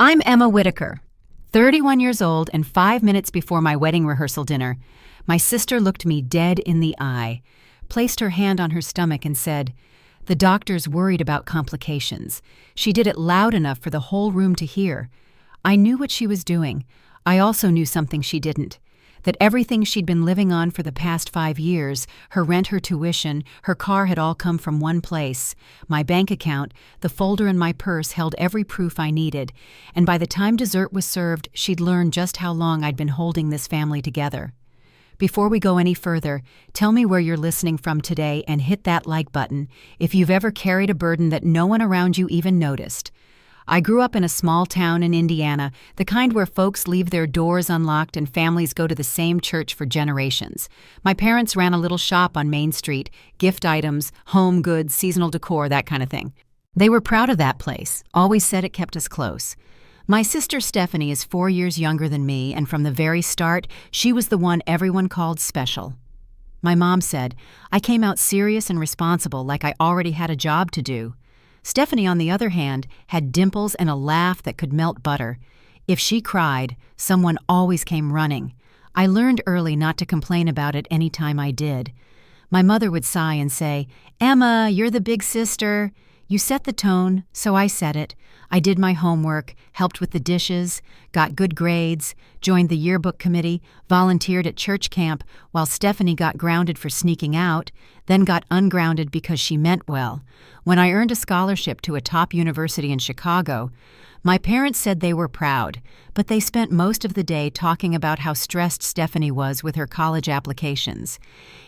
I'm Emma Whitaker, 31 years old, and 5 minutes before my wedding rehearsal dinner, my sister looked me dead in the eye, placed her hand on her stomach and said, "The doctor's worried about complications." She did it loud enough for the whole room to hear. I knew what she was doing. I also knew something she didn't. That everything she'd been living on for the past 5 years, her rent, her tuition, her car, had all come from one place. My bank account, the folder in my purse, held every proof I needed, and by the time dessert was served, she'd learned just how long I'd been holding this family together. Before we go any further, tell me where you're listening from today and hit that like button if you've ever carried a burden that no one around you even noticed. I grew up in a small town in Indiana, the kind where folks leave their doors unlocked and families go to the same church for generations. My parents ran a little shop on Main Street, gift items, home goods, seasonal decor, that kind of thing. They were proud of that place, always said it kept us close. My sister Stephanie is 4 years younger than me, and from the very start, she was the one everyone called special. My mom said, I came out serious and responsible, like I already had a job to do. Stephanie, on the other hand, had dimples and a laugh that could melt butter. If she cried, someone always came running. I learned early not to complain about it any time I did. My mother would sigh and say, "Emma, you're the big sister. You set the tone, so I set it. I did my homework, helped with the dishes, got good grades, joined the yearbook committee, volunteered at church camp, while Stephanie got grounded for sneaking out, then got ungrounded because she meant well. When I earned a scholarship to a top university in Chicago, my parents said they were proud, but they spent most of the day talking about how stressed Stephanie was with her college applications.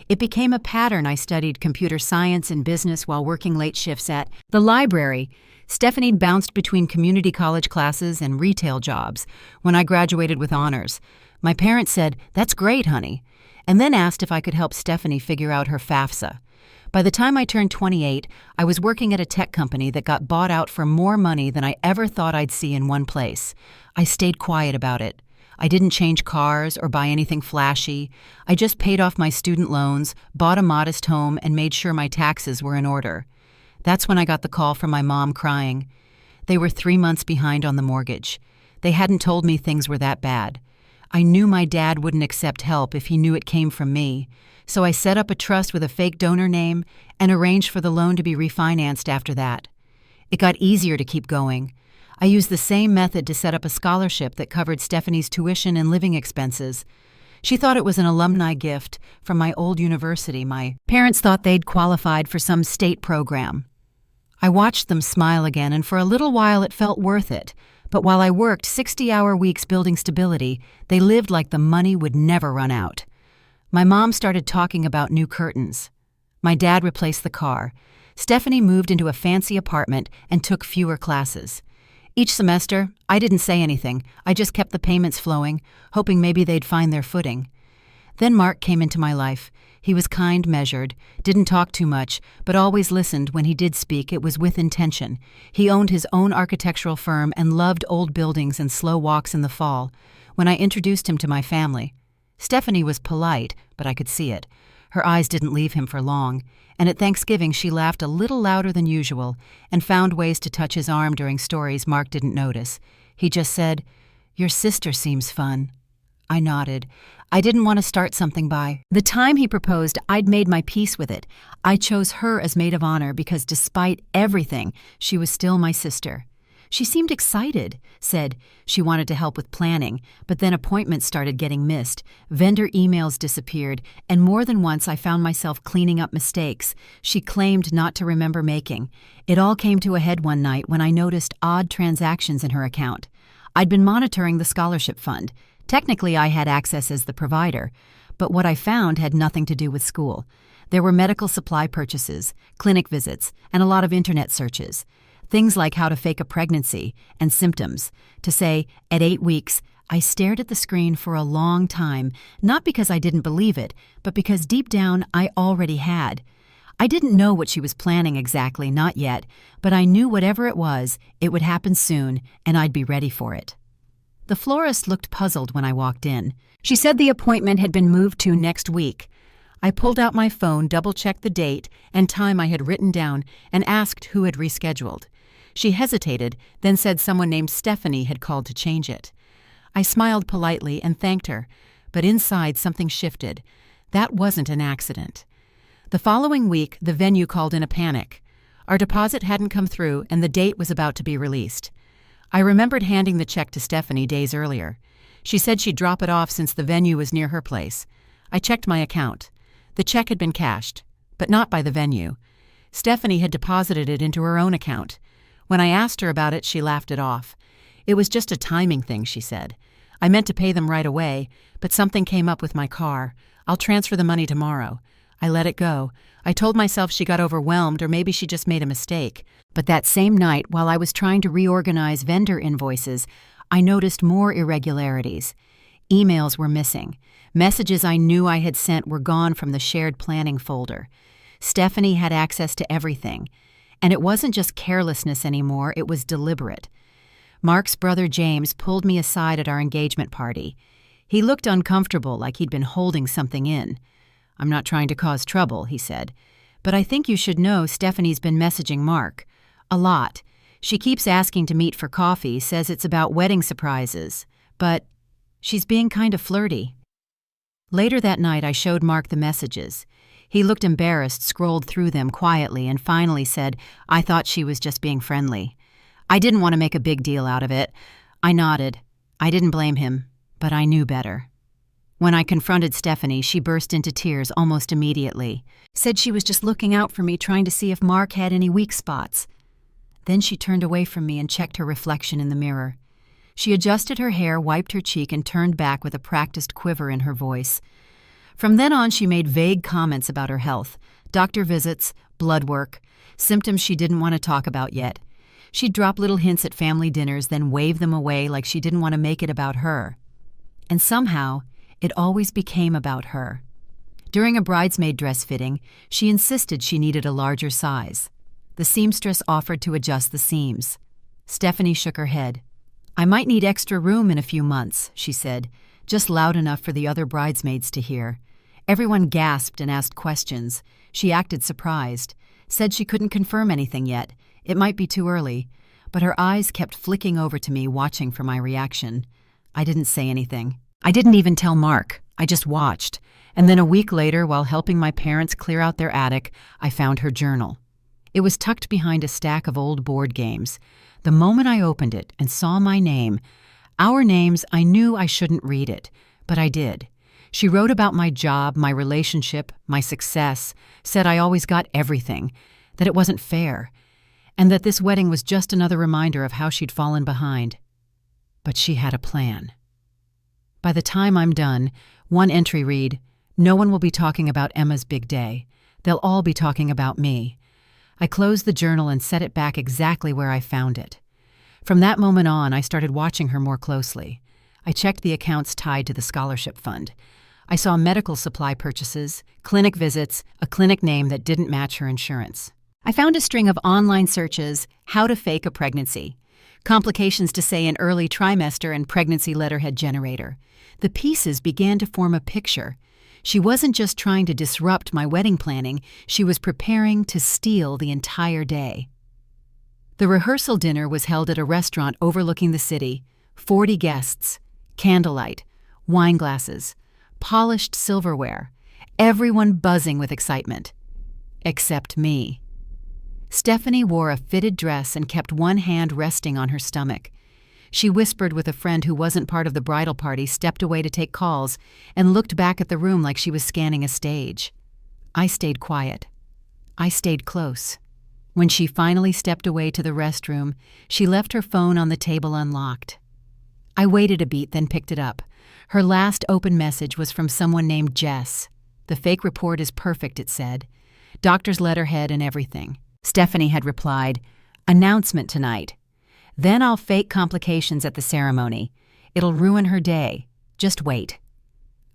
It became a pattern. I studied computer science and business while working late shifts at the library. Stephanie bounced between community college classes and retail jobs. When I graduated with honors, my parents said, "That's great, honey," and then asked if I could help Stephanie figure out her FAFSA. By the time I turned 28, I was working at a tech company that got bought out for more money than I ever thought I'd see in one place. I stayed quiet about it. I didn't change cars or buy anything flashy. I just paid off my student loans, bought a modest home, and made sure my taxes were in order. That's when I got the call from my mom crying. They were 3 months behind on the mortgage. They hadn't told me things were that bad. I knew my dad wouldn't accept help if he knew it came from me, so I set up a trust with a fake donor name and arranged for the loan to be refinanced after that. It got easier to keep going. I used the same method to set up a scholarship that covered Stephanie's tuition and living expenses. She thought it was an alumni gift from my old university. My parents thought they'd qualified for some state program. I watched them smile again, and for a little while it felt worth it. But while I worked 60-hour weeks building stability, they lived like the money would never run out. My mom started talking about new curtains. My dad replaced the car. Stephanie moved into a fancy apartment and took fewer classes. Each semester, I didn't say anything. I just kept the payments flowing, hoping maybe they'd find their footing. Then Mark came into my life. He was kind, measured, didn't talk too much, but always listened. When he did speak, it was with intention. He owned his own architectural firm and loved old buildings and slow walks in the fall. When I introduced him to my family, Stephanie was polite, but I could see it. Her eyes didn't leave him for long, and at Thanksgiving she laughed a little louder than usual and found ways to touch his arm during stories Mark didn't notice. He just said, "Your sister seems fun." I nodded. I didn't want to start something by the time he proposed. I'd made my peace with it. I chose her as maid of honor because despite everything, she was still my sister. She seemed excited, said she wanted to help with planning, but then appointments started getting missed, vendor emails disappeared, and more than once I found myself cleaning up mistakes she claimed not to remember making. It all came to a head one night when I noticed odd transactions in her account. I'd been monitoring the scholarship fund. Technically, I had access as the provider, but what I found had nothing to do with school. There were medical supply purchases, clinic visits, and a lot of internet searches. Things like how to fake a pregnancy and symptoms. To say, at 8 weeks, I stared at the screen for a long time, not because I didn't believe it, but because deep down I already had. I didn't know what she was planning exactly, not yet, but I knew whatever it was, it would happen soon, and I'd be ready for it. The florist looked puzzled when I walked in. She said the appointment had been moved to next week. I pulled out my phone, double-checked the date and time I had written down, and asked who had rescheduled. She hesitated, then said someone named Stephanie had called to change it. I smiled politely and thanked her, but inside something shifted. That wasn't an accident. The following week, the venue called in a panic. Our deposit hadn't come through, and the date was about to be released. I remembered handing the check to Stephanie days earlier. She said she'd drop it off since the venue was near her place. I checked my account. The check had been cashed, but not by the venue. Stephanie had deposited it into her own account. When I asked her about it, she laughed it off. It was just a timing thing, she said. I meant to pay them right away, but something came up with my car. I'll transfer the money tomorrow. I let it go. I told myself she got overwhelmed or maybe she just made a mistake. But that same night, while I was trying to reorganize vendor invoices, I noticed more irregularities. Emails were missing. Messages I knew I had sent were gone from the shared planning folder. Stephanie had access to everything. And it wasn't just carelessness anymore, it was deliberate. Mark's brother James pulled me aside at our engagement party. He looked uncomfortable, like he'd been holding something in. "I'm not trying to cause trouble," he said. "But I think you should know Stephanie's been messaging Mark. A lot. She keeps asking to meet for coffee, says it's about wedding surprises. But she's being kind of flirty." Later that night, I showed Mark the messages. He looked embarrassed, scrolled through them quietly, and finally said, "I thought she was just being friendly." I didn't want to make a big deal out of it. I nodded. I didn't blame him, but I knew better. When I confronted Stephanie, she burst into tears almost immediately. Said she was just looking out for me, trying to see if Mark had any weak spots. Then she turned away from me and checked her reflection in the mirror. She adjusted her hair, wiped her cheek, and turned back with a practiced quiver in her voice. From then on, she made vague comments about her health, doctor visits, blood work, symptoms she didn't want to talk about yet. She'd drop little hints at family dinners, then wave them away like she didn't want to make it about her. And somehow, it always became about her. During a bridesmaid dress fitting, she insisted she needed a larger size. The seamstress offered to adjust the seams. Stephanie shook her head. "I might need extra room in a few months," she said, just loud enough for the other bridesmaids to hear. Everyone gasped and asked questions. She acted surprised, said she couldn't confirm anything yet. It might be too early, but her eyes kept flicking over to me, watching for my reaction. I didn't say anything. I didn't even tell Mark. I just watched. And then a week later, while helping my parents clear out their attic, I found her journal. It was tucked behind a stack of old board games. The moment I opened it and saw my name, our names, I knew I shouldn't read it, but I did. She wrote about my job, my relationship, my success, said I always got everything, that it wasn't fair, and that this wedding was just another reminder of how she'd fallen behind. But she had a plan. By the time I'm done, one entry read, "No one will be talking about Emma's big day. They'll all be talking about me." I closed the journal and set it back exactly where I found it. From that moment on, I started watching her more closely. I checked the accounts tied to the scholarship fund. I saw medical supply purchases, clinic visits, a clinic name that didn't match her insurance. I found a string of online searches, "How to fake a pregnancy," complications to say an early trimester, and pregnancy letterhead generator. The pieces began to form a picture. She wasn't just trying to disrupt my wedding planning, she was preparing to steal the entire day. The rehearsal dinner was held at a restaurant overlooking the city. 40 guests, candlelight, wine glasses, polished silverware, everyone buzzing with excitement. Except me. Stephanie wore a fitted dress and kept one hand resting on her stomach. She whispered with a friend who wasn't part of the bridal party, stepped away to take calls, and looked back at the room like she was scanning a stage. I stayed quiet. I stayed close. When she finally stepped away to the restroom, she left her phone on the table unlocked. I waited a beat, then picked it up. Her last open message was from someone named Jess. "The fake report is perfect," it said. Doctor's letterhead and everything. Stephanie had replied, "Announcement tonight. Then I'll fake complications at the ceremony. It'll ruin her day. Just wait."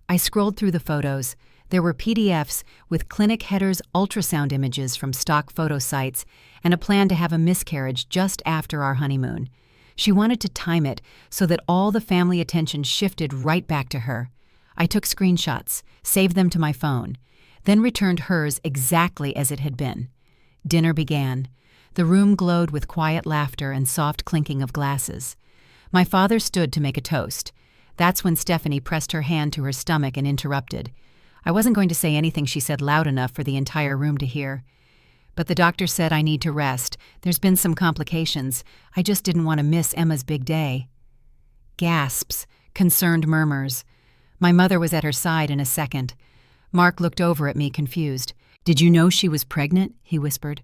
I scrolled through the photos. There were PDFs with clinic headers, ultrasound images from stock photo sites, and a plan to have a miscarriage just after our honeymoon. She wanted to time it so that all the family attention shifted right back to her. I took screenshots, saved them to my phone, then returned hers exactly as it had been. Dinner began. The room glowed with quiet laughter and soft clinking of glasses. My father stood to make a toast. That's when Stephanie pressed her hand to her stomach and interrupted. I wasn't going to say anything she said loud enough for the entire room to hear. But the doctor said I need to rest. There's been some complications. I just didn't want to miss Emma's big day. Gasps, concerned murmurs. My mother was at her side in a second. Mark looked over at me, confused. "Did you know she was pregnant?" he whispered.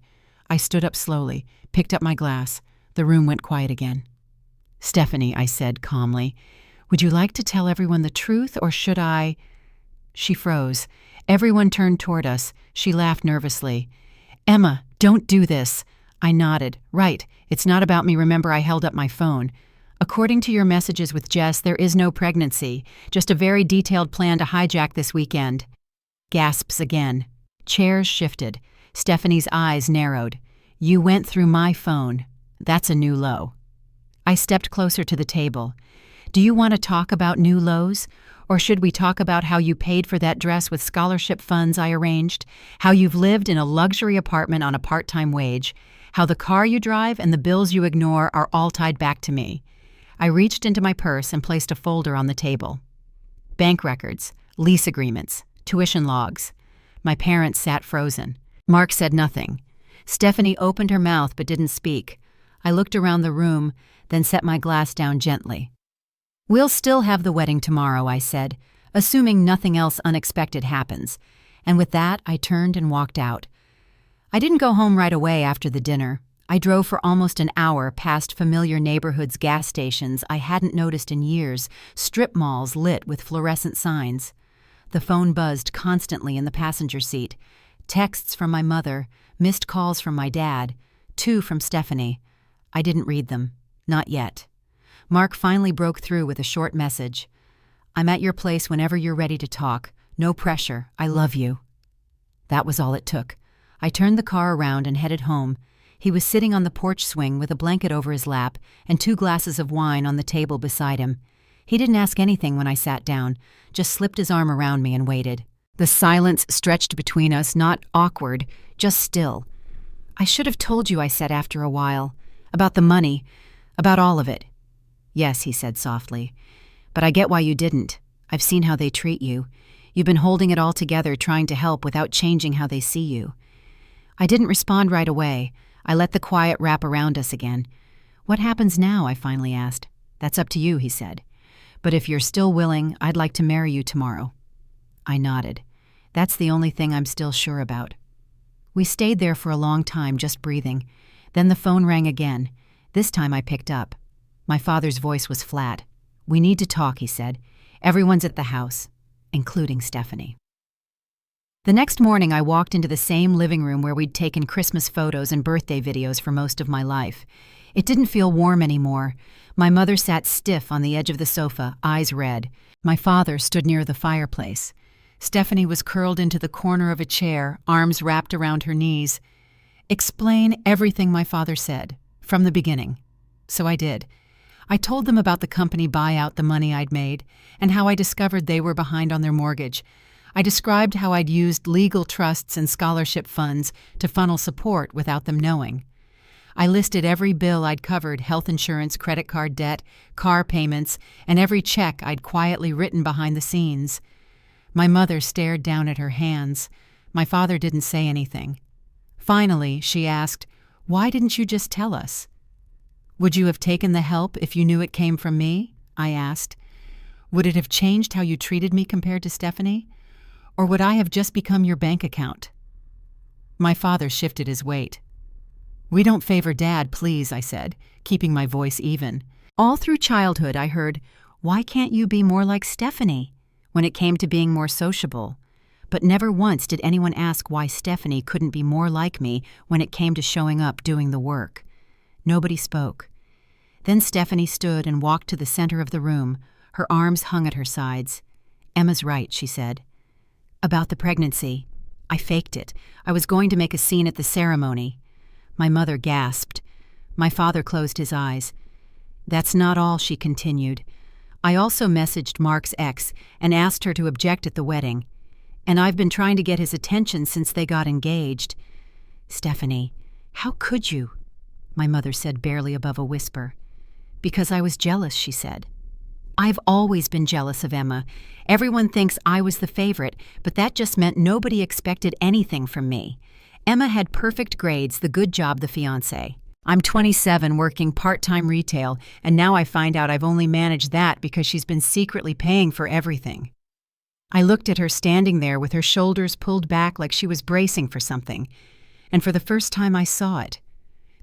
I stood up slowly, picked up my glass. The room went quiet again. "Stephanie," I said calmly, "would you like to tell everyone the truth, or should I—" She froze. Everyone turned toward us. She laughed nervously. "Emma, don't do this." I nodded. "Right. It's not about me. Remember, I held up my phone. According to your messages with Jess, there is no pregnancy. Just a very detailed plan to hijack this weekend." Gasps again. Chairs shifted. Stephanie's eyes narrowed. "You went through my phone. That's a new low." I stepped closer to the table. "Do you want to talk about new lows? Or should we talk about how you paid for that dress with scholarship funds I arranged? How you've lived in a luxury apartment on a part-time wage? How the car you drive and the bills you ignore are all tied back to me?" I reached into my purse and placed a folder on the table. Bank records, lease agreements, tuition logs. My parents sat frozen. Mark said nothing. Stephanie opened her mouth but didn't speak. I looked around the room, then set my glass down gently. "We'll still have the wedding tomorrow," I said, assuming nothing else unexpected happens. And with that, I turned and walked out. I didn't go home right away after the dinner. I drove for almost an hour past familiar neighborhoods' gas stations I hadn't noticed in years, strip malls lit with fluorescent signs. The phone buzzed constantly in the passenger seat. Texts from my mother, missed calls from my dad, 2 from Stephanie. I didn't read them. Not yet. Mark finally broke through with a short message. "I'm at your place whenever you're ready to talk. No pressure. I love you." That was all it took. I turned the car around and headed home. He was sitting on the porch swing with a blanket over his lap and 2 glasses of wine on the table beside him. He didn't ask anything when I sat down, just slipped his arm around me and waited. The silence stretched between us, not awkward, just still. "I should have told you," I said after a while. "About the money. About all of it." "Yes," he said softly. "But I get why you didn't. I've seen how they treat you. You've been holding it all together, trying to help without changing how they see you." I didn't respond right away. I let the quiet wrap around us again. "What happens now?" I finally asked. "That's up to you," he said. "But if you're still willing, I'd like to marry you tomorrow." I nodded. "That's the only thing I'm still sure about." We stayed there for a long time, just breathing. Then the phone rang again. This time I picked up. My father's voice was flat. "We need to talk," he said. "Everyone's at the house, including Stephanie." The next morning, I walked into the same living room where we'd taken Christmas photos and birthday videos for most of my life. It didn't feel warm anymore. My mother sat stiff on the edge of the sofa, eyes red. My father stood near the fireplace. Stephanie was curled into the corner of a chair, arms wrapped around her knees. "Explain everything," my father said, "from the beginning." So I did. I told them about the company buyout, the money I'd made, and how I discovered they were behind on their mortgage. I described how I'd used legal trusts and scholarship funds to funnel support without them knowing. I listed every bill I'd covered, health insurance, credit card debt, car payments, and every check I'd quietly written behind the scenes. My mother stared down at her hands. My father didn't say anything. Finally, she asked, "Why didn't you just tell us?" "Would you have taken the help if you knew it came from me?" I asked. "Would it have changed how you treated me compared to Stephanie? Or would I have just become your bank account?" My father shifted his weight. "We don't favor Dad, please," I said, keeping my voice even. All through childhood I heard, "Why can't you be more like Stephanie?" when it came to being more sociable. But never once did anyone ask why Stephanie couldn't be more like me when it came to showing up doing the work. Nobody spoke. Then Stephanie stood and walked to the center of the room. Her arms hung at her sides. "Emma's right," she said. "About the pregnancy. I faked it. I was going to make a scene at the ceremony." My mother gasped. My father closed his eyes. "That's not all," she continued. "I also messaged Mark's ex and asked her to object at the wedding. And I've been trying to get his attention since they got engaged." "Stephanie, how could you?" my mother said barely above a whisper. Because I was jealous, she said. I've always been jealous of Emma. Everyone thinks I was the favorite, but that just meant nobody expected anything from me. Emma had perfect grades, the good job, the fiancé. I'm 27, working part-time retail, and now I find out I've only managed that because she's been secretly paying for everything. I looked at her standing there with her shoulders pulled back like she was bracing for something, and for the first time I saw it.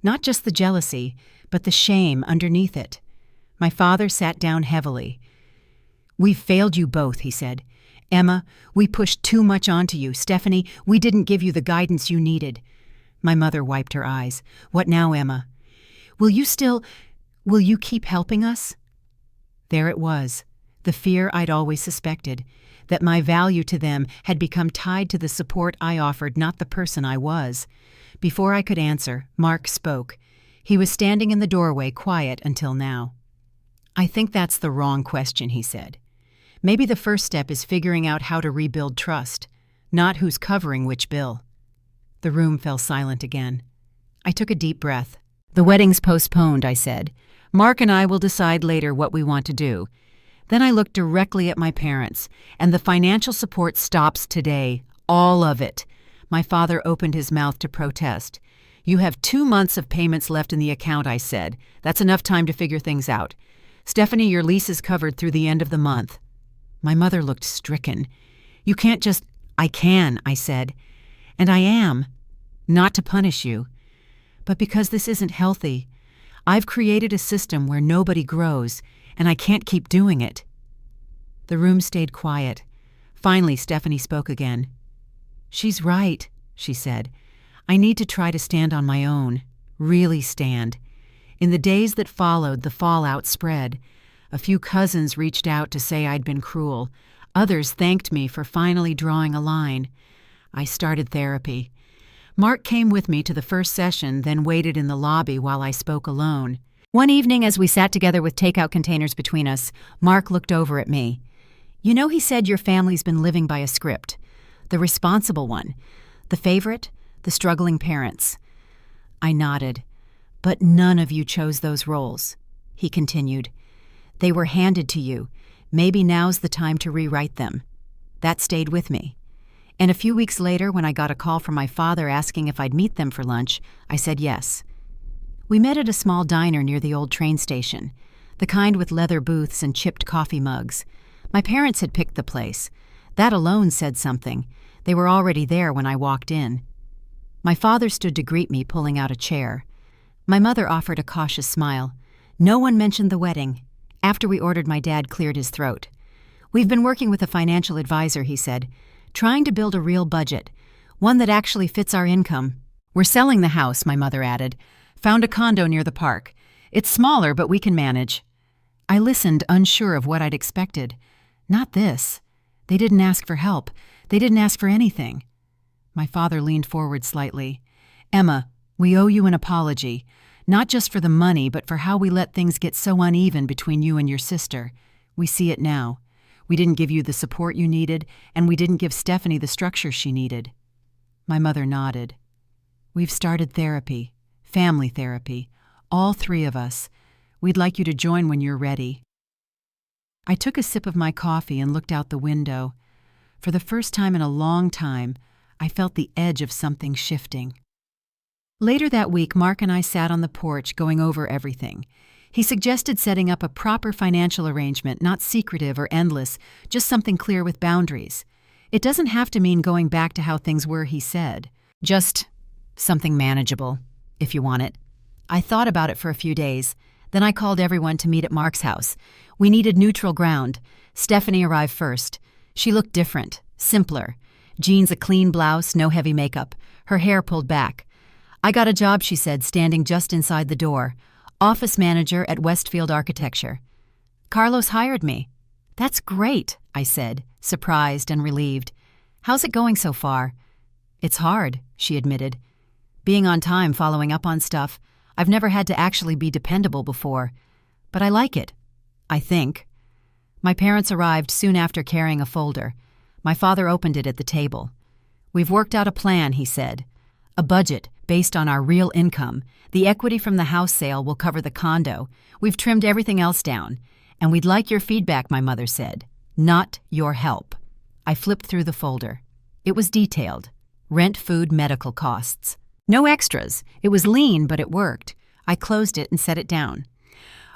Not just the jealousy, but the shame underneath it. My father sat down heavily. We've failed you both, he said. Emma, we pushed too much onto you. Stephanie, we didn't give you the guidance you needed. My mother wiped her eyes. What now, Emma? Will you keep helping us? There it was, the fear I'd always suspected, that my value to them had become tied to the support I offered, not the person I was. Before I could answer, Mark spoke. He was standing in the doorway, quiet until now. I think that's the wrong question, he said. Maybe the first step is figuring out how to rebuild trust, not who's covering which bill. The room fell silent again. I took a deep breath. The wedding's postponed, I said. Mark and I will decide later what we want to do. Then I looked directly at my parents, and the financial support stops today. All of it. My father opened his mouth to protest. You have 2 months of payments left in the account, I said. That's enough time to figure things out. Stephanie, your lease is covered through the end of the month. My mother looked stricken. You can't just... I can, I said. And I am. Not to punish you, but because this isn't healthy. I've created a system where nobody grows, and I can't keep doing it. The room stayed quiet. Finally, Stephanie spoke again. She's right, she said. I need to try to stand on my own. Really stand. In the days that followed, the fallout spread. A few cousins reached out to say I'd been cruel. Others thanked me for finally drawing a line. I started therapy. Mark came with me to the first session, then waited in the lobby while I spoke alone. One evening, as we sat together with takeout containers between us, Mark looked over at me. You know, he said, your family's been living by a script. The responsible one. The favorite, the struggling parents. I nodded. But none of you chose those roles, he continued. They were handed to you. Maybe now's the time to rewrite them. That stayed with me. And a few weeks later, when I got a call from my father asking if I'd meet them for lunch, I said yes. We met at a small diner near the old train station, the kind with leather booths and chipped coffee mugs. My parents had picked the place. That alone said something. They were already there when I walked in. My father stood to greet me, pulling out a chair. My mother offered a cautious smile. No one mentioned the wedding. After we ordered, my dad cleared his throat. We've been working with a financial advisor, he said, trying to build a real budget, one that actually fits our income. We're selling the house, my mother added. Found a condo near the park. It's smaller, but we can manage. I listened, unsure of what I'd expected. Not this. They didn't ask for help. They didn't ask for anything. My father leaned forward slightly. Emma, we owe you an apology, not just for the money, but for how we let things get so uneven between you and your sister. We see it now. We didn't give you the support you needed, and we didn't give Stephanie the structure she needed. My mother nodded. We've started therapy, family therapy, all three of us. We'd like you to join when you're ready. I took a sip of my coffee and looked out the window. For the first time in a long time, I felt the edge of something shifting. Later that week, Mark and I sat on the porch going over everything. He suggested setting up a proper financial arrangement, not secretive or endless, just something clear with boundaries. It doesn't have to mean going back to how things were, he said. Just something manageable, if you want it. I thought about it for a few days. Then I called everyone to meet at Mark's house. We needed neutral ground. Stephanie arrived first. She looked different, simpler. Jeans, a clean blouse, no heavy makeup. Her hair pulled back. I got a job, she said, standing just inside the door. Office manager at Westfield Architecture. Carlos hired me. That's great, I said, surprised and relieved. How's it going so far? It's hard, she admitted. Being on time, following up on stuff. I've never had to actually be dependable before. But I like it. I think. My parents arrived soon after carrying a folder. My father opened it at the table. We've worked out a plan, he said. A budget based on our real income. The equity from the house sale will cover the condo. We've trimmed everything else down. And we'd like your feedback, my mother said. Not your help. I flipped through the folder. It was detailed. Rent, food, medical costs. No extras. It was lean, but it worked. I closed it and set it down.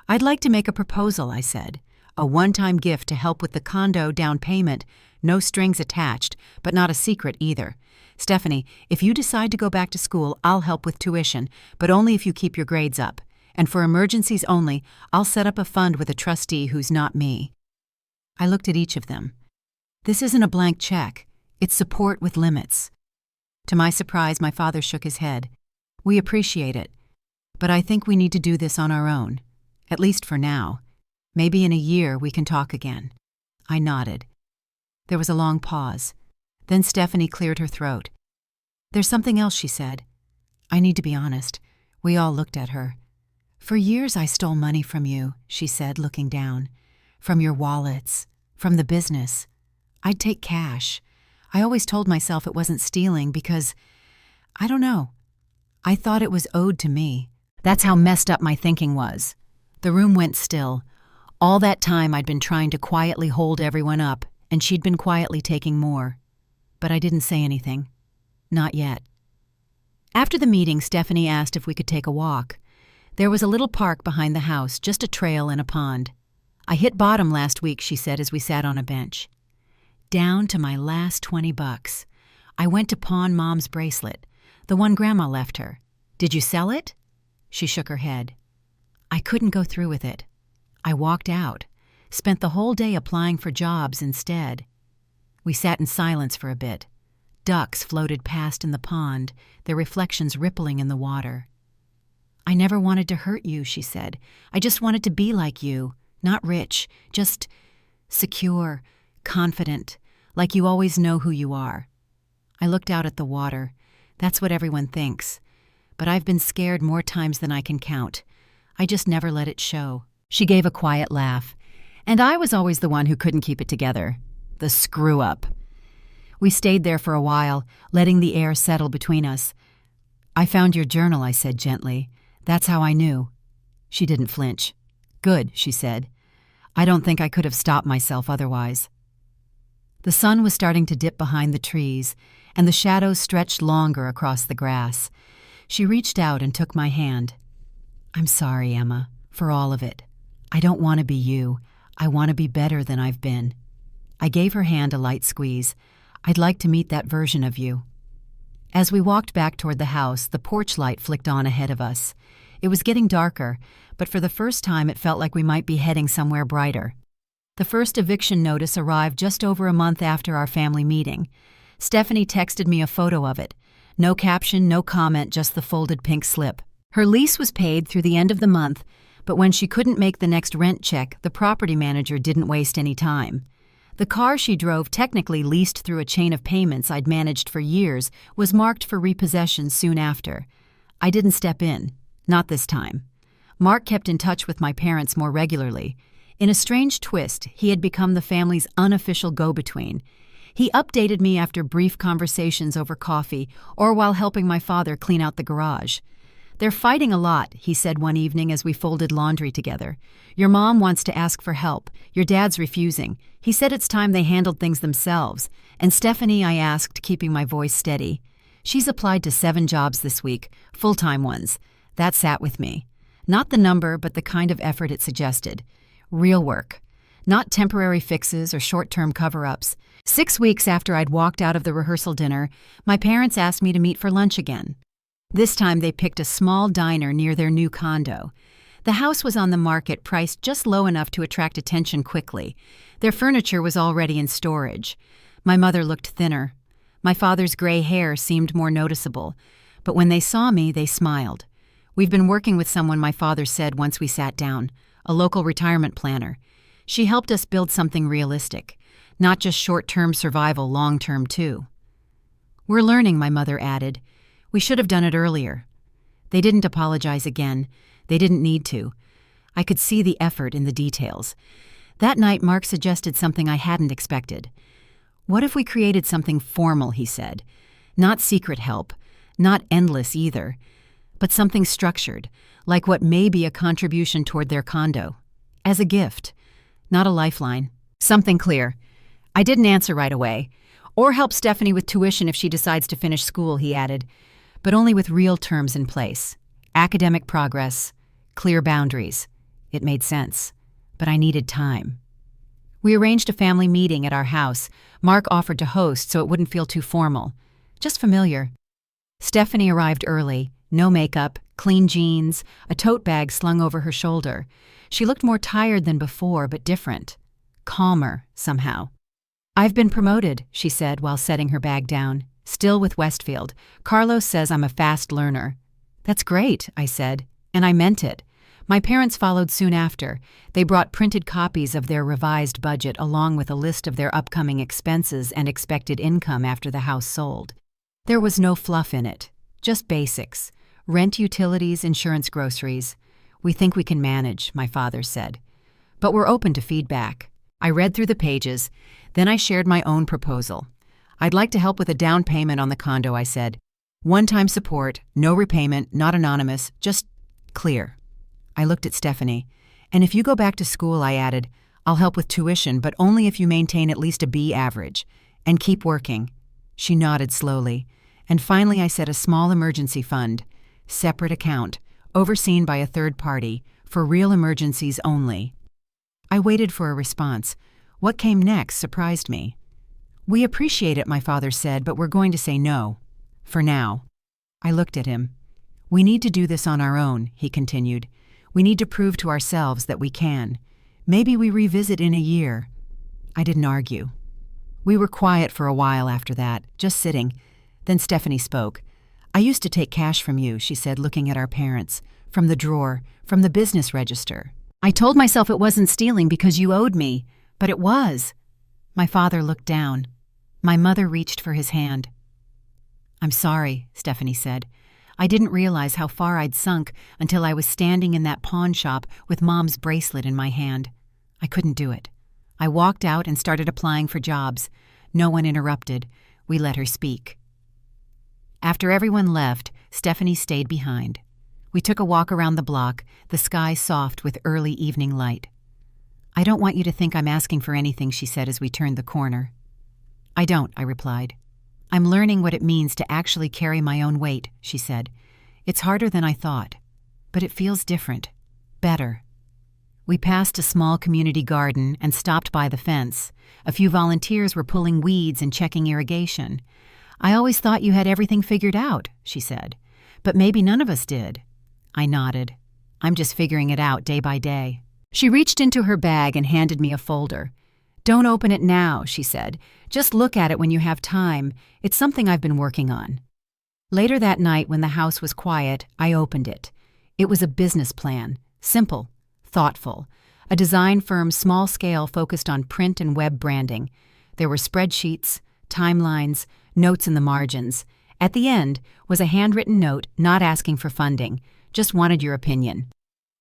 I'd like to make a proposal, I said. A one-time gift to help with the condo down payment. No strings attached, but not a secret either. Stephanie, if you decide to go back to school, I'll help with tuition, but only if you keep your grades up. And for emergencies only, I'll set up a fund with a trustee who's not me. I looked at each of them. This isn't a blank check. It's support with limits. To my surprise, my father shook his head. We appreciate it, but I think we need to do this on our own, at least for now. Maybe in a year we can talk again. I nodded. There was a long pause. Then Stephanie cleared her throat. There's something else, she said. I need to be honest. We all looked at her. For years I stole money from you, she said, looking down. From your wallets, from the business. I'd take cash. I always told myself it wasn't stealing because, I don't know, I thought it was owed to me. That's how messed up my thinking was. The room went still. All that time I'd been trying to quietly hold everyone up, and she'd been quietly taking more. But I didn't say anything. Not yet. After the meeting, Stephanie asked if we could take a walk. There was a little park behind the house, just a trail and a pond. I hit bottom last week, she said as we sat on a bench. Down to my last $20. I went to pawn Mom's bracelet, the one Grandma left her. Did you sell it? She shook her head. I couldn't go through with it. I walked out, spent the whole day applying for jobs instead. We sat in silence for a bit. Ducks floated past in the pond, their reflections rippling in the water. I never wanted to hurt you, she said. I just wanted to be like you, not rich, just secure, confident, like you always know who you are. I looked out at the water. That's what everyone thinks. But I've been scared more times than I can count. I just never let it show. She gave a quiet laugh. And I was always the one who couldn't keep it together. The screw-up. We stayed there for a while, letting the air settle between us. I found your journal, I said gently. That's how I knew. She didn't flinch. Good, she said. I don't think I could have stopped myself otherwise. The sun was starting to dip behind the trees, and the shadows stretched longer across the grass. She reached out and took my hand. I'm sorry, Emma, for all of it. I don't want to be you. I want to be better than I've been. I gave her hand a light squeeze. I'd like to meet that version of you. As we walked back toward the house, the porch light flicked on ahead of us. It was getting darker, but for the first time it felt like we might be heading somewhere brighter. The first eviction notice arrived just over a month after our family meeting. Stephanie texted me a photo of it. No caption, no comment, just the folded pink slip. Her lease was paid through the end of the month, but when she couldn't make the next rent check, the property manager didn't waste any time. The car she drove, technically leased through a chain of payments I'd managed for years, was marked for repossession soon after. I didn't step in. Not this time. Mark kept in touch with my parents more regularly. In a strange twist, he had become the family's unofficial go-between. He updated me after brief conversations over coffee or while helping my father clean out the garage. They're fighting a lot, he said one evening as we folded laundry together. Your mom wants to ask for help. Your dad's refusing. He said it's time they handled things themselves. And Stephanie, I asked, keeping my voice steady. She's applied to 7 jobs this week, full-time ones. That sat with me. Not the number, but the kind of effort it suggested. Real work. Not temporary fixes or short-term cover-ups. 6 weeks after I'd walked out of the rehearsal dinner, my parents asked me to meet for lunch again. This time they picked a small diner near their new condo. The house was on the market, priced just low enough to attract attention quickly. Their furniture was already in storage. My mother looked thinner. My father's gray hair seemed more noticeable. But when they saw me, they smiled. We've been working with someone, my father said once we sat down, a local retirement planner. She helped us build something realistic, not just short-term survival, long-term too. We're learning, my mother added. We should have done it earlier. They didn't apologize again. They didn't need to. I could see the effort in the details. That night, Mark suggested something I hadn't expected. What if we created something formal, he said. Not secret help. Not endless either, but something structured, like what may be a contribution toward their condo. As a gift, not a lifeline. Something clear. I didn't answer right away. Or help Stephanie with tuition if she decides to finish school, he added, but only with real terms in place. Academic progress, clear boundaries. It made sense, but I needed time. We arranged a family meeting at our house. Mark offered to host so it wouldn't feel too formal. Just familiar. Stephanie arrived early, no makeup, clean jeans, a tote bag slung over her shoulder. She looked more tired than before, but different. Calmer, somehow. "I've been promoted," she said while setting her bag down. "Still with Westfield. Carlos says I'm a fast learner." "That's great," I said, and I meant it. My parents followed soon after. They brought printed copies of their revised budget along with a list of their upcoming expenses and expected income after the house sold. There was no fluff in it, just basics. Rent, utilities, insurance, groceries. "We think we can manage," my father said. "But we're open to feedback." I read through the pages, then I shared my own proposal. "I'd like to help with a down payment on the condo," I said. "One-time support, no repayment, not anonymous, just clear." I looked at Stephanie. "And if you go back to school," I added, "I'll help with tuition, but only if you maintain at least a B average. And keep working." She nodded slowly. And finally I said a small emergency fund, separate account, overseen by a third party, for real emergencies only. I waited for a response. What came next surprised me. "We appreciate it," my father said, "but we're going to say no. For now." I looked at him. "We need to do this on our own," he continued. "We need to prove to ourselves that we can. Maybe we revisit in a year." I didn't argue. We were quiet for a while after that, just sitting. Then Stephanie spoke. "I used to take cash from you," she said, looking at our parents. "From the drawer, from the business register. I told myself it wasn't stealing because you owed me, but it was." My father looked down. My mother reached for his hand. "I'm sorry," Stephanie said. "I didn't realize how far I'd sunk until I was standing in that pawn shop with Mom's bracelet in my hand. I couldn't do it. I walked out and started applying for jobs. No one interrupted. We let her speak." After everyone left, Stephanie stayed behind. We took a walk around the block, the sky soft with early evening light. "I don't want you to think I'm asking for anything," she said as we turned the corner. "I don't," I replied. "I'm learning what it means to actually carry my own weight," she said. "It's harder than I thought, but it feels different, better." We passed a small community garden and stopped by the fence. A few volunteers were pulling weeds and checking irrigation. "I always thought you had everything figured out," she said. "But maybe none of us did." I nodded. "I'm just figuring it out day by day." She reached into her bag and handed me a folder. "Don't open it now," she said. "Just look at it when you have time. It's something I've been working on." Later that night, when the house was quiet, I opened it. It was a business plan. Simple, thoughtful. A design firm, small scale, focused on print and web branding. There were spreadsheets, timelines, notes in the margins. At the end was a handwritten note not asking for funding, just wanted your opinion.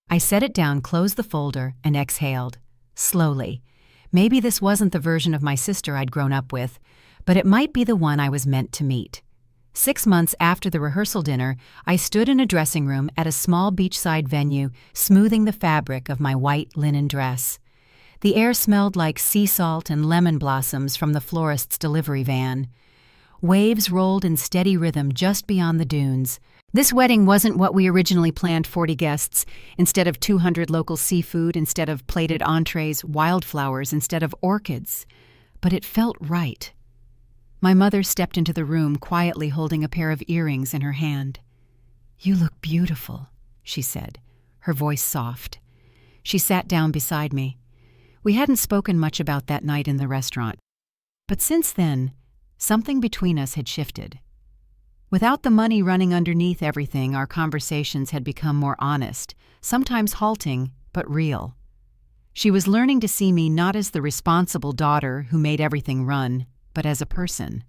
I set it down, closed the folder, and exhaled. Slowly. Maybe this wasn't the version of my sister I'd grown up with, but it might be the one I was meant to meet. 6 months after the rehearsal dinner, I stood in a dressing room at a small beachside venue, smoothing the fabric of my white linen dress. The air smelled like sea salt and lemon blossoms from the florist's delivery van. Waves rolled in steady rhythm just beyond the dunes. This wedding wasn't what we originally planned: 40 guests, instead of 200 local seafood, instead of plated entrees, wildflowers instead of orchids. But it felt right. My mother stepped into the room, quietly holding a pair of earrings in her hand. "You look beautiful," she said, her voice soft. She sat down beside me. We hadn't spoken much about that night in the restaurant. But since then, something between us had shifted. Without the money running underneath everything, our conversations had become more honest, sometimes halting, but real. She was learning to see me not as the responsible daughter who made everything run, but as a person.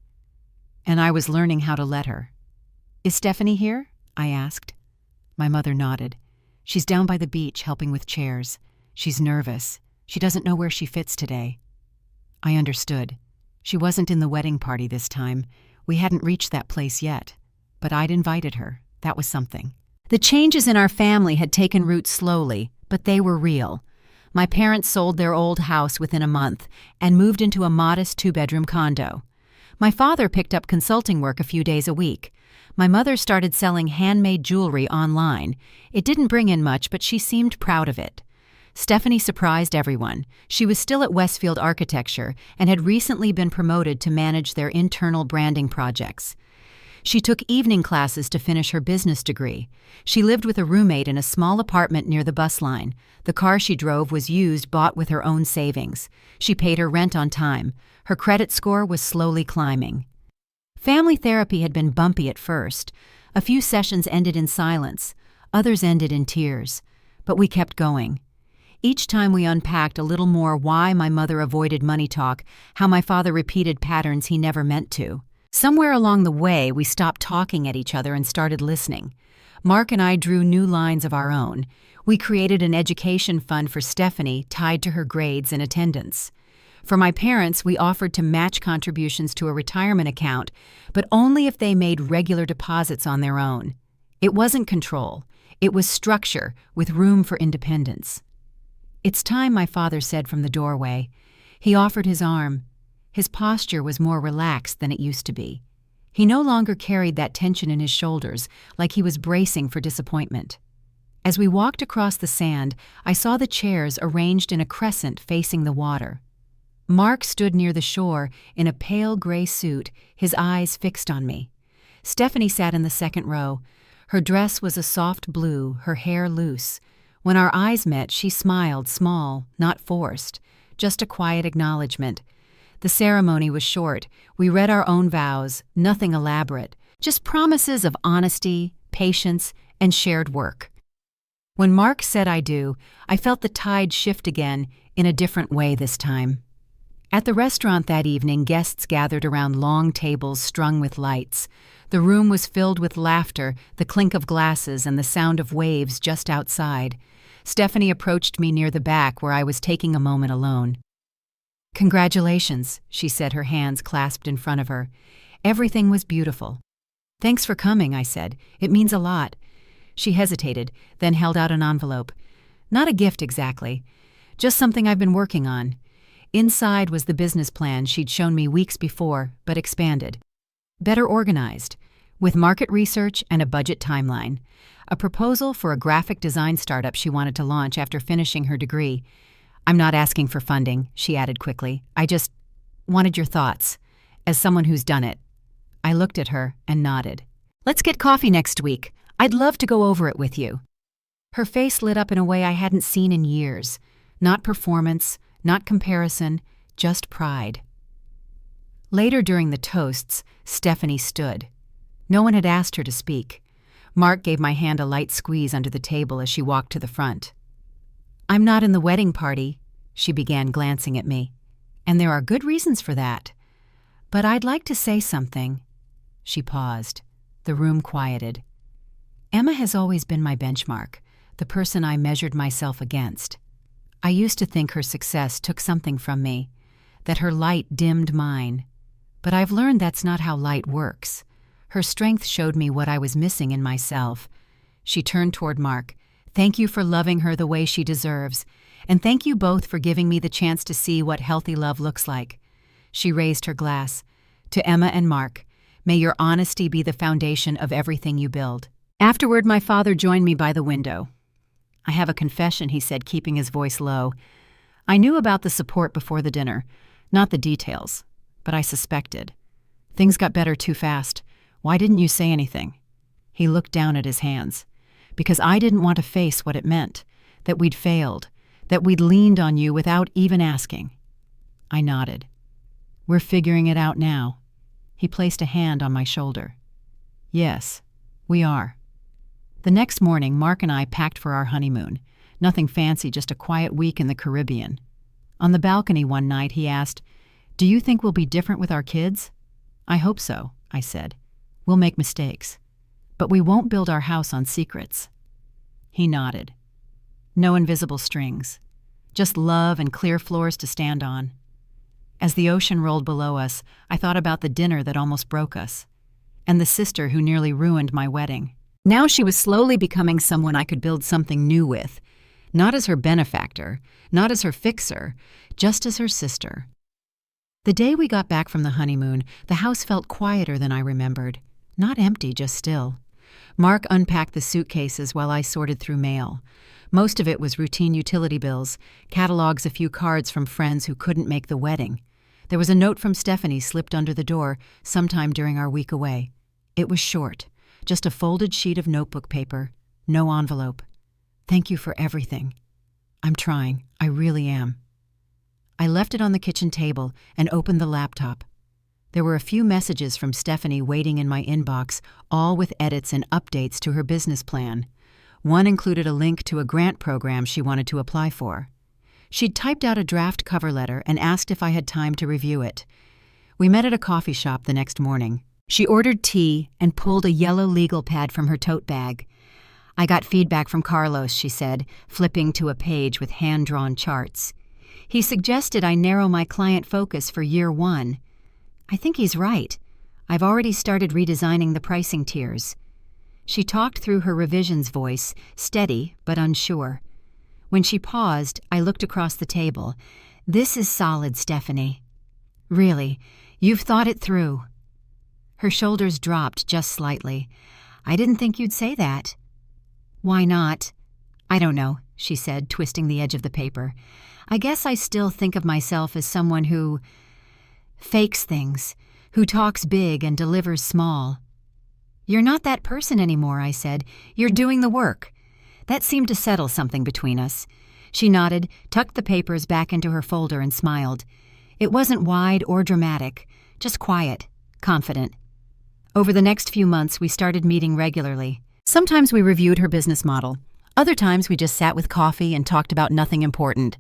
And I was learning how to let her. "Is Stephanie here?" I asked. My mother nodded. "She's down by the beach helping with chairs. She's nervous. She doesn't know where she fits today." I understood. She wasn't in the wedding party this time. We hadn't reached that place yet. but I'd invited her. That was something. The changes in our family had taken root slowly, but they were real. My parents sold their old house within a month and moved into a modest 2-bedroom condo. My father picked up consulting work a few days a week. My mother started selling handmade jewelry online. It didn't bring in much, but she seemed proud of it. Stephanie surprised everyone. She was still at Westfield Architecture and had recently been promoted to manage their internal branding projects. She took evening classes to finish her business degree. She lived with a roommate in a small apartment near the bus line. The car she drove was used, bought with her own savings. She paid her rent on time. Her credit score was slowly climbing. Family therapy had been bumpy at first. A few sessions ended in silence. Others ended in tears. But we kept going. Each time we unpacked a little more why my mother avoided money talk, how my father repeated patterns he never meant to. Somewhere along the way, we stopped talking at each other and started listening. Mark and I drew new lines of our own. We created an education fund for Stephanie tied to her grades and attendance. For my parents, we offered to match contributions to a retirement account, but only if they made regular deposits on their own. It wasn't control. It was structure with room for independence. "It's time," my father said from the doorway. He offered his arm. His posture was more relaxed than it used to be. He no longer carried that tension in his shoulders, like he was bracing for disappointment. As we walked across the sand, I saw the chairs arranged in a crescent facing the water. Mark stood near the shore in a pale gray suit, his eyes fixed on me. Stephanie sat in the second row. Her dress was a soft blue, her hair loose. When our eyes met, she smiled, small, not forced, just a quiet acknowledgement. The ceremony was short. We read our own vows, nothing elaborate, just promises of honesty, patience, and shared work. When Mark said "I do," I felt the tide shift again, in a different way this time. At the restaurant that evening, guests gathered around long tables strung with lights. The room was filled with laughter, the clink of glasses, and the sound of waves just outside. Stephanie approached me near the back where I was taking a moment alone. "Congratulations," she said, her hands clasped in front of her. Everything was beautiful. "Thanks for coming," I said. "It means a lot." She hesitated, then held out an envelope. "Not a gift exactly, just something I've been working on." Inside was the business plan she'd shown me weeks before, but expanded. Better organized, with market research and a budget timeline. A proposal for a graphic design startup she wanted to launch after finishing her degree. "I'm not asking for funding," she added quickly. "I just wanted your thoughts, as someone who's done it." I looked at her and nodded. "Let's get coffee next week. I'd love to go over it with you." Her face lit up in a way I hadn't seen in years. Not performance, not comparison, just pride. Later during the toasts, Stephanie stood. No one had asked her to speak. Mark gave my hand a light squeeze under the table as she walked to the front. "I'm not in the wedding party," she began, glancing at me. "And there are good reasons for that. But I'd like to say something." She paused. The room quieted. "Emma has always been my benchmark, the person I measured myself against. I used to think her success took something from me, that her light dimmed mine. But I've learned that's not how light works. Her strength showed me what I was missing in myself." She turned toward Mark. "Thank you for loving her the way she deserves, and thank you both for giving me the chance to see what healthy love looks like." She raised her glass. "To Emma and Mark, may your honesty be the foundation of everything you build." Afterward, my father joined me by the window. "I have a confession," he said, keeping his voice low. "I knew about the support before the dinner, not the details, but I suspected. Things got better too fast. Why didn't you say anything?" He looked down at his hands. "Because I didn't want to face what it meant, that we'd failed, that we'd leaned on you without even asking." I nodded. "We're figuring it out now." He placed a hand on my shoulder. "Yes, we are." The next morning, Mark and I packed for our honeymoon. Nothing fancy, just a quiet week in the Caribbean. On the balcony one night, he asked, "Do you think we'll be different with our kids?" "I hope so," I said. "We'll make mistakes. But we won't build our house on secrets." He nodded. "No invisible strings. Just love and clear floors to stand on." As the ocean rolled below us, I thought about the dinner that almost broke us. and the sister who nearly ruined my wedding. Now she was slowly becoming someone I could build something new with, not as her benefactor, not as her fixer, just as her sister. The day we got back from the honeymoon, the house felt quieter than I remembered. Not empty, just still. Mark unpacked the suitcases while I sorted through mail. Most of it was routine utility bills, catalogs, a few cards from friends who couldn't make the wedding. There was a note from Stephanie slipped under the door sometime during our week away. It was short, just a folded sheet of notebook paper, no envelope. Thank you for everything. I'm trying, I really am. I left it on the kitchen table and opened the laptop. There were a few messages from Stephanie waiting in my inbox, all with edits and updates to her business plan. One included a link to a grant program she wanted to apply for. She'd typed out a draft cover letter and asked if I had time to review it. We met at a coffee shop the next morning. She ordered tea and pulled a yellow legal pad from her tote bag. I got feedback from Carlos, she said, flipping to a page with hand-drawn charts. He suggested I narrow my client focus for year 1. I think he's right. I've already started redesigning the pricing tiers. She talked through her revisions voice, steady but unsure. When she paused, I looked across the table. This is solid, Stephanie. Really, you've thought it through. Her shoulders dropped just slightly. I didn't think you'd say that. Why not? I don't know, she said, twisting the edge of the paper. I guess I still think of myself as someone who fakes things, who talks big and delivers small. You're not that person anymore, I said. You're doing the work. That seemed to settle something between us. She nodded, tucked the papers back into her folder, and smiled. It wasn't wide or dramatic, just quiet, confident. Over the next few months, we started meeting regularly. Sometimes we reviewed her business model. Other times we just sat with coffee and talked about nothing important.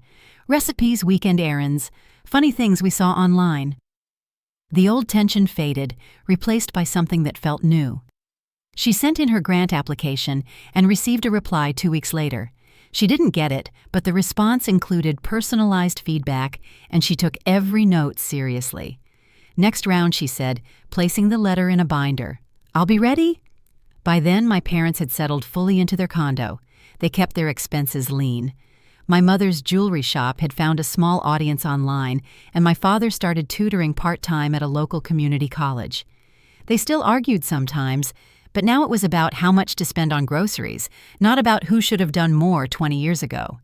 Recipes, weekend errands, funny things we saw online. The old tension faded, replaced by something that felt new. She sent in her grant application and received a reply 2 weeks later. She didn't get it, but the response included personalized feedback, and she took every note seriously. Next round, she said, placing the letter in a binder. I'll be ready. By then, my parents had settled fully into their condo. They kept their expenses lean. My mother's jewelry shop had found a small audience online, and my father started tutoring part-time at a local community college. They still argued sometimes, but now it was about how much to spend on groceries, not about who should have done more 20 years ago.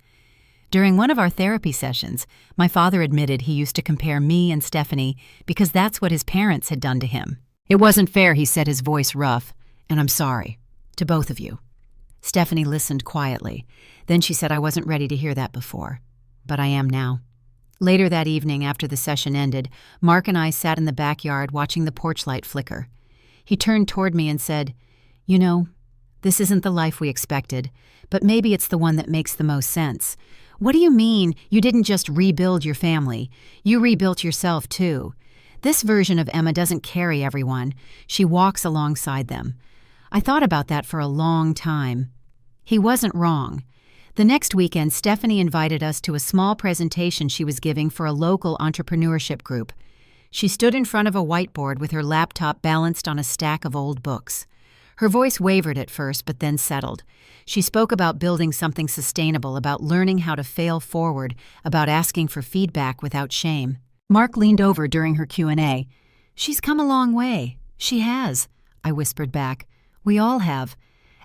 During one of our therapy sessions, my father admitted he used to compare me and Stephanie because that's what his parents had done to him. It wasn't fair, he said, his voice rough, and I'm sorry. To both of you. Stephanie listened quietly. Then she said I wasn't ready to hear that before, but I am now. Later that evening, after the session ended, Mark and I sat in the backyard watching the porch light flicker. He turned toward me and said, "You know, this isn't the life we expected, but maybe it's the one that makes the most sense. What do you mean you didn't just rebuild your family? You rebuilt yourself too. This version of Emma doesn't carry everyone. She walks alongside them." I thought about that for a long time. He wasn't wrong. The next weekend, Stephanie invited us to a small presentation she was giving for a local entrepreneurship group. She stood in front of a whiteboard with her laptop balanced on a stack of old books. Her voice wavered at first, but then settled. She spoke about building something sustainable, about learning how to fail forward, about asking for feedback without shame. Mark leaned over during her Q&A. "She's come a long way." "She has," I whispered back. "We all have."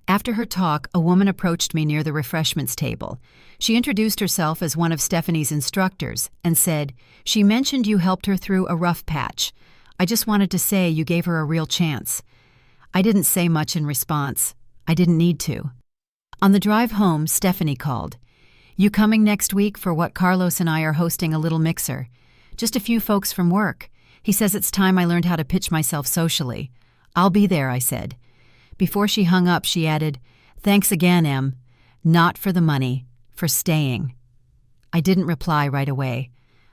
After her talk, a woman approached me near the refreshments table. She introduced herself as one of Stephanie's instructors and said, "She mentioned you helped her through a rough patch. I just wanted to say you gave her a real chance." I didn't say much in response. I didn't need to. On the drive home, Stephanie called. "You coming next week for what Carlos and I are hosting a little mixer? Just a few folks from work. He says it's time I learned how to pitch myself socially." "I'll be there," I said. Before she hung up, she added, "Thanks again, Em. Not for the money, for staying." I didn't reply right away.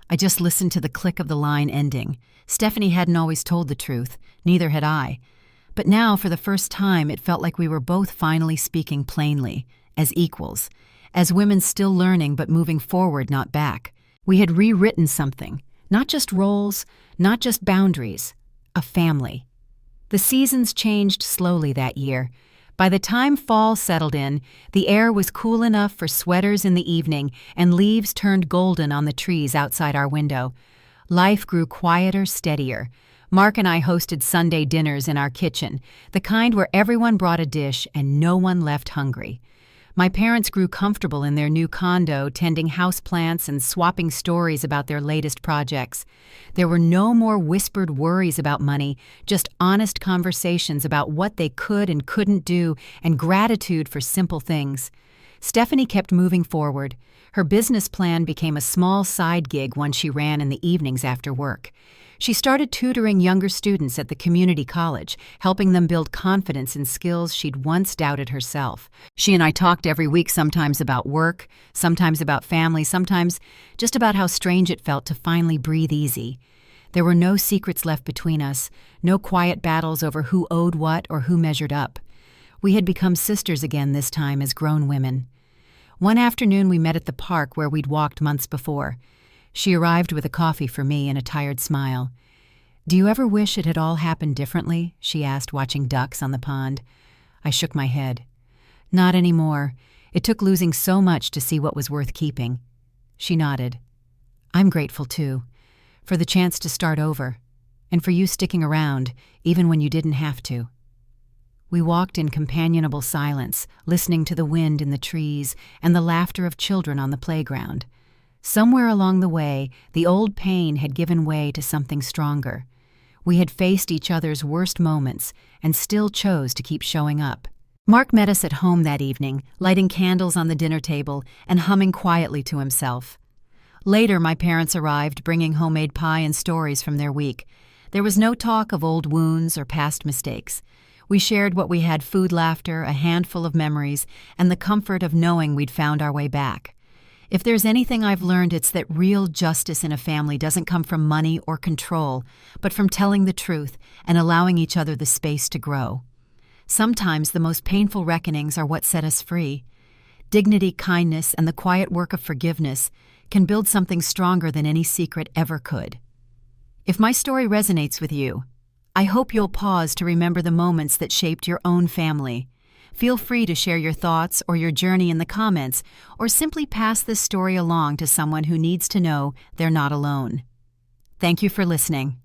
I just listened to the click of the line ending. Stephanie hadn't always told the truth, neither had I. But now, for the first time, it felt like we were both finally speaking plainly, as equals, as women still learning but moving forward, not back. We had rewritten something, not just roles, not just boundaries, a family. The seasons changed slowly that year. By the time fall settled in, the air was cool enough for sweaters in the evening and leaves turned golden on the trees outside our window. Life grew quieter, steadier. Mark and I hosted Sunday dinners in our kitchen, the kind where everyone brought a dish and no one left hungry. My parents grew comfortable in their new condo, tending houseplants and swapping stories about their latest projects. There were no more whispered worries about money, just honest conversations about what they could and couldn't do and gratitude for simple things. Stephanie kept moving forward. Her business plan became a small side gig one she ran in the evenings after work. She started tutoring younger students at the community college, helping them build confidence in skills she'd once doubted herself. She and I talked every week, sometimes about work, sometimes about family, sometimes just about how strange it felt to finally breathe easy. There were no secrets left between us, no quiet battles over who owed what or who measured up. We had become sisters again this time as grown women. One afternoon we met at the park where we'd walked months before. She arrived with a coffee for me and a tired smile. "Do you ever wish it had all happened differently?" she asked, watching ducks on the pond. I shook my head. "Not anymore. It took losing so much to see what was worth keeping." She nodded. "I'm grateful, too, for the chance to start over, and for you sticking around, even when you didn't have to." We walked in companionable silence, listening to the wind in the trees and the laughter of children on the playground. Somewhere along the way, the old pain had given way to something stronger. We had faced each other's worst moments and still chose to keep showing up. Mark met us at home that evening, lighting candles on the dinner table and humming quietly to himself. Later, my parents arrived, bringing homemade pie and stories from their week. There was no talk of old wounds or past mistakes. We shared what we had: food, laughter, a handful of memories, and the comfort of knowing we'd found our way back. If there's anything I've learned, it's that real justice in a family doesn't come from money or control, but from telling the truth and allowing each other the space to grow. Sometimes the most painful reckonings are what set us free. Dignity, kindness, and the quiet work of forgiveness can build something stronger than any secret ever could. If my story resonates with you, I hope you'll pause to remember the moments that shaped your own family. Feel free to share your thoughts or your journey in the comments, or simply pass this story along to someone who needs to know they're not alone. Thank you for listening.